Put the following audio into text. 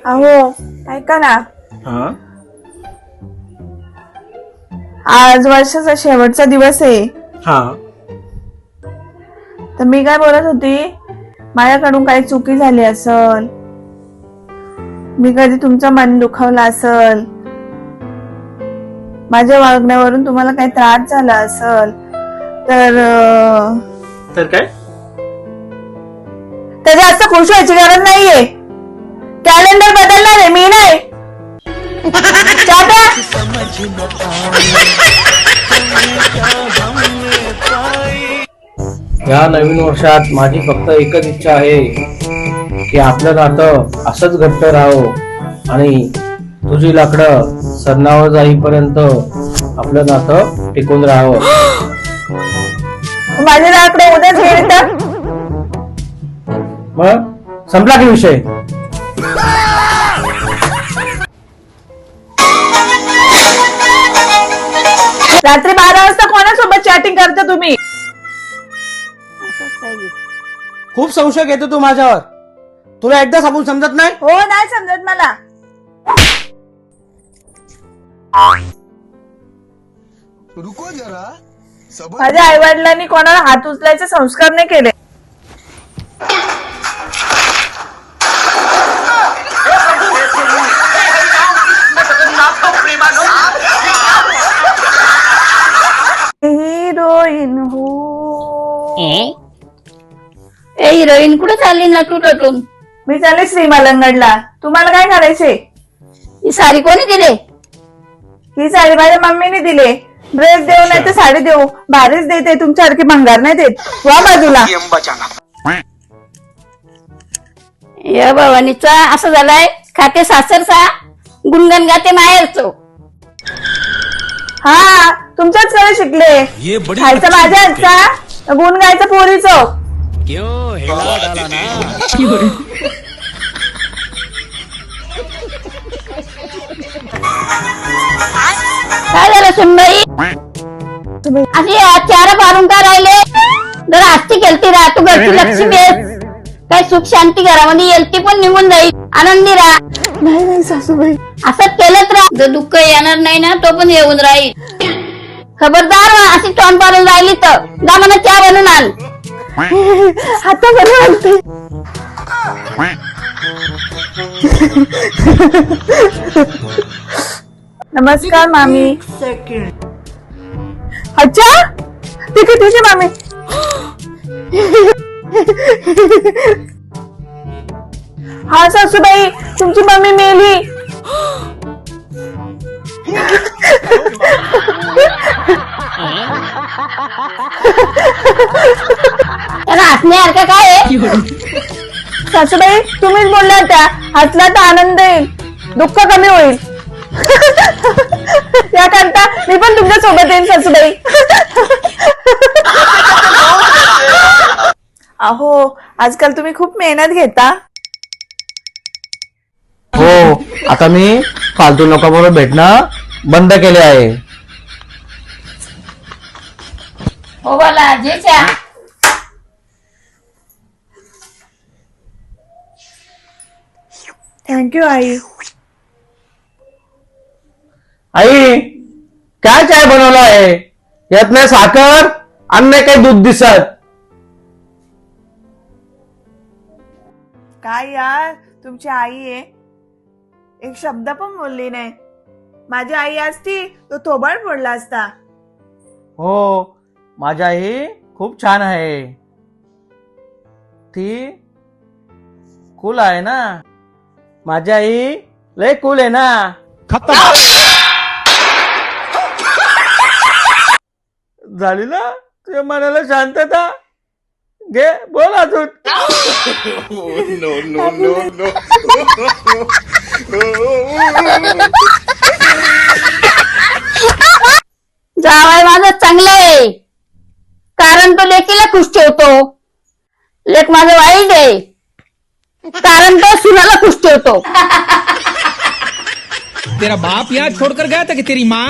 अहो ऐका ना, हा आज वर्षाचा शेवटचा दिवस आहे. हा तर मी काय बोलत होती, माझ्याकडून काही चुकी झाली असल, मी कधी तुमचं मन दुखावलं असल, माझ्या वागण्यावरून तुम्हाला काही त्रास झाला असल तर काय तर जास्त खुश व्हायची गरज नाहीये. कॅलेंडर बदलणार आहे, मी नाही. या नवीन वर्षात माझी फक्त एकच इच्छा आहे की आपलं नातं असंच घट्ट राहावं आणि तुझी लाकडं सरणावर जाईपर्यंत आपलं नातं टिकून राहावं. माझे लाकडं उद्याच गेले तर मग संपला की विषय. रात्री 12 वाजता कोणासोबत चॅटिंग करता तुम्ही? खूप संशय घेतो तू माझ्यावर. तुला एकदा सांगून समजत नाही. हो, नाही समजत मला. रुको जरा सबर. माझ्या आई वडिलांनी कोणाला हात उचलायचे संस्कार नाही केले. हिरोईन हो. ए हिरोईन कुठे चालली नटू टटून? मी चालले श्रीमलंगडला. तुम्हाला काय करायचे? ही साडी कोणी दिले? ही साडी माझ्या मम्मीने दिली. ड्रेस देऊ नाही तर साडी देऊ, भारीच देते, तुमच्यासारखी भंगार नाही देत. वा बाजूला. या भवानीचा असं झालाय, खाते सासरचा गुणगण गाते माहेरचो. हा, तुमच्याच कडे शिकले. खायचं माझ्या हातचा, गुण गायचं पोरीचं. काय झालं सुनबाई? अशी चार पारून का राहिले? जरा आस्ती केलती रा, तू घरची लक्ष्मी आहेस. काय सुख शांती घरामध्ये येईल ती पण निघून जाईल. आनंदी राहा. नाही नाही सासूबाई, असं केलंच राहा. जो दुःख येणार नाही ना तो पण येऊन राहील. खबरदार अशी टॉन पाडून राहिली तर जा मला चहा बनवून आण. आता बरं वाटते. नमस्कार मामी. अच्छा, ठीक आहे मामी. हा सासूबाई, तुमची मम्मी मेली. त्याला हसण्यासारखं काय आहे? सासूबाई, तुम्हीच बोलल्या होत्या, हसला तर आनंद येईल, दुःख कमी होईल. याकरता मी पण तुमच्या सोबत येईन सासूबाई. अहो, आजकाल तुम्ही खूप मेहनत घेता. हो, आता मी फालतू लोकांबरोबर भेटणं बंद केले आहे. हो बोला जे चहा. थँक्यू आई. आई, काय चाय बनवला आहे? यात नाही साखर आणि नाही काही दूध दिसत. काय यार, तुमची आई आहे, एक शब्द पण बोलली नाही. माझी आई असती तो थोबाड फोडला असता. हो, माझी आई खूप छान आहे. ती कूल आहे ना. माझी आई लय कूल आहे ना. झाली ना तुझ्या मनाला शांतता? घे, बोल अजून. जावई माझं चांगलं आहे, कारण तो लेकीला खुश ठेवतो. लेक माझं वाईट आहे, कारण तो सुनाला खुश ठेवतो. तेरा बाप यहाँ छोड़कर गया था कि तेरी माँ?